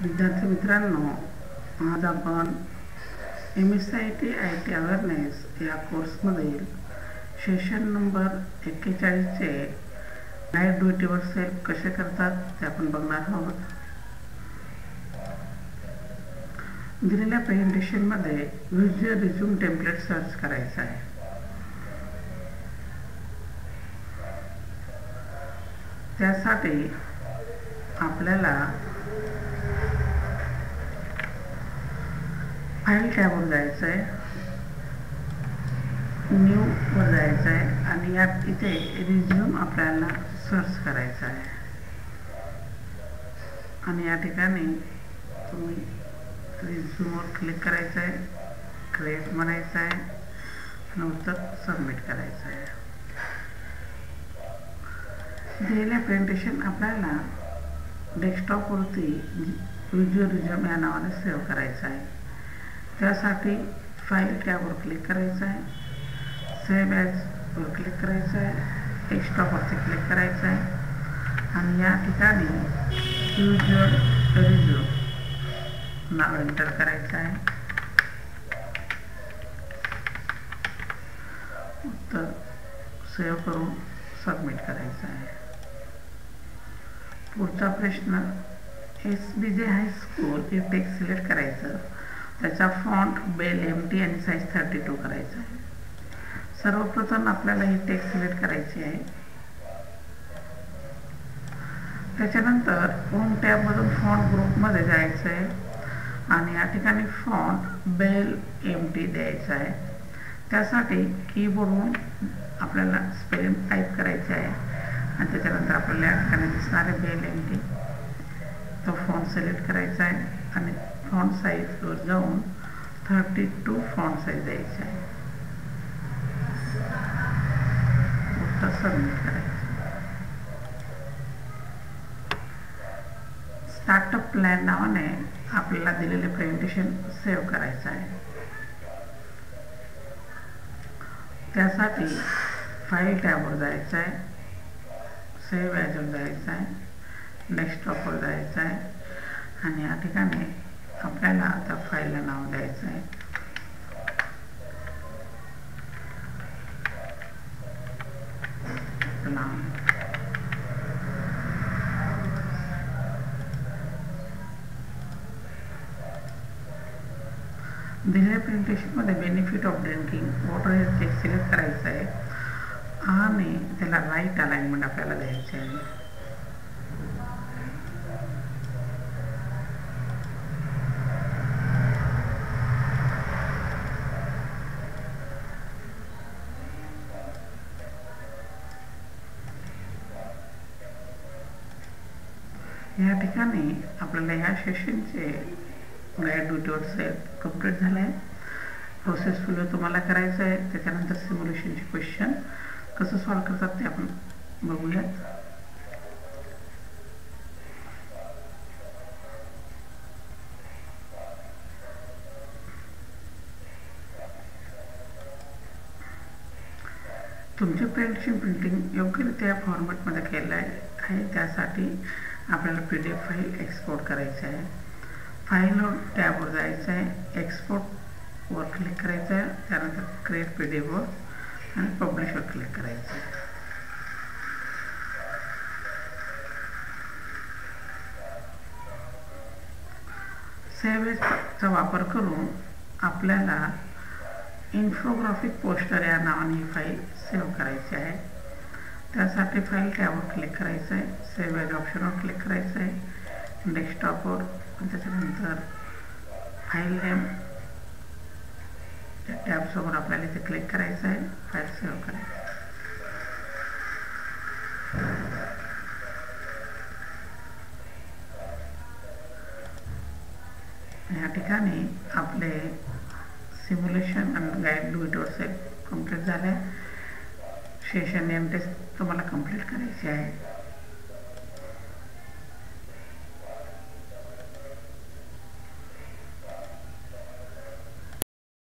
विद्यार्थी मित्रांनो, आज आपण MSCIT IT अवेअरनेस या कोर्समधील सेशन नंबर 41चे नाईट ड्युटीवर सेल्फ कसे करतात ते आपण बघणार आहोत. दिलेल्या प्रेझेंटेशनमध्ये व्हिज्युअल रिझ्यूम टेम्पलेट सर्च करायचा आहे. त्यासाठी आपल्याला फाईल टॅबवर जायचं आहे, न्यू वर जायचं आहे आणि यात इथे रिझ्यूम आपल्याला सर्च करायचा आहे. आणि या ठिकाणी तुम्ही रिझ्यूमवर क्लिक करायचं आहे, क्रिएट म्हणायचं आहे आणि उत्तर सबमिट करायचं आहे. दिलेलं प्रेझेंटेशन आपल्याला डेस्कटॉपवरती व्हिज्युअल रिझ्यूम या नावाने सेव्ह करायचं आहे. त्यासाठी फाईल टॅबवर क्लिक करायचं आहे, सेव्ह ॲजवर क्लिक करायचं आहे, डेस्कटॉपवरती क्लिक करायचं आहे आणि या ठिकाणी व्हिज्युअल रिझ्यूम नाव एंटर करायचं आहे. उत्तर सेव्ह करून सबमिट करायचं आहे. पुढचा प्रश्न, SBJ हायस्कूल हे टेक्स्ट सिलेक्ट करायचं, त्याचा फॉन्ट बेल MT आणि साईज 32 करायचा आहे. सर्वप्रथम आपल्याला ही टेक्स्ट सिलेक्ट करायची आहे. त्याच्यानंतर होम टॅबमधून फॉन्ट ग्रुपमध्ये जायचं आहे आणि या ठिकाणी फॉन्ट बेल MT द्यायचा आहे. त्यासाठी कीबोर्डवरून आपल्याला स्पेलिंग टाईप करायचे आहे आणि त्याच्यानंतर आपल्याला या ठिकाणी दिसणारे बेल MT तो फॉन्ट सिलेक्ट करायचा आहे आणि फॉन्ट साईजवर जाऊन 32 फॉन्ट साईज द्यायची आहे. उत्तर सबमिट करायचं. स्टार्टअप प्लॅन नावाने आपल्याला दिलेले प्रेझेंटेशन सेव्ह करायचं आहे. त्यासाठी फाईल टॅबवर जायचं आहे, सेव्ह ॲजवर जायचं आहे, डेस्कटॉपवर जायचं आहे आणि या ठिकाणी आपल्याला आता फाईलला नाव द्यायचं आहे. दिलेल्या प्रेझेंटेशनमध्ये बेनिफिट ऑफ ड्रिंकिंग वॉटर हे टेक्स्ट सिलेक्ट करायचं आहे आणि त्याला राईट अलाइनमेंट आपल्याला द्यायची आहे. या ठिकाणी आपल्याला या सेशनचे नाईट ड्युटीवर सेल्फ कंप्लीट झालं आहे. प्रोसेस फुल तुम्हाला करायचं आहे. त्याच्यानंतर सिम्युलेशनचे क्वेश्चन कसं सॉल्व करतात ते आपण बघूयात. तुमचे प्रेझेंटेशन प्रिंटिंग योग्यरित्या फॉर्मॅटमध्ये केलं आहे. त्यासाठी आपल्याला PDF फाईल एक्सपोर्ट करायची आहे. फाईलवर टॅबवर जायचं आहे, एक्सपोर्टवर क्लिक करायचं आहे, त्यानंतर क्रिएट PDFवर आणि पब्लिशवर क्लिक करायचं आहे. सेव्ह ॲजचा वापर करून आपल्याला इन्फोग्राफिक पोस्टर या नावाने ही फाईल सेव्ह करायची आहे. त्यासाठी फाईल टॅबवर क्लिक करायचं आहे, सेव्ह ॲज ऑप्शनवर क्लिक करायचं आहे, डेस्कटॉपवर आणि त्याच्यानंतर फाईल नेम या टॅबसमोर आपल्याला इथे क्लिक करायचं आहे, फाईल सेव्ह करायची. या ठिकाणी आपले सिम्युलेशन आणि गाईड ड्युटीवर सेल्फ कंप्लीट झाले. सेशन नेम टेस्ट तुम्हाला कंप्लीट करायची आहे.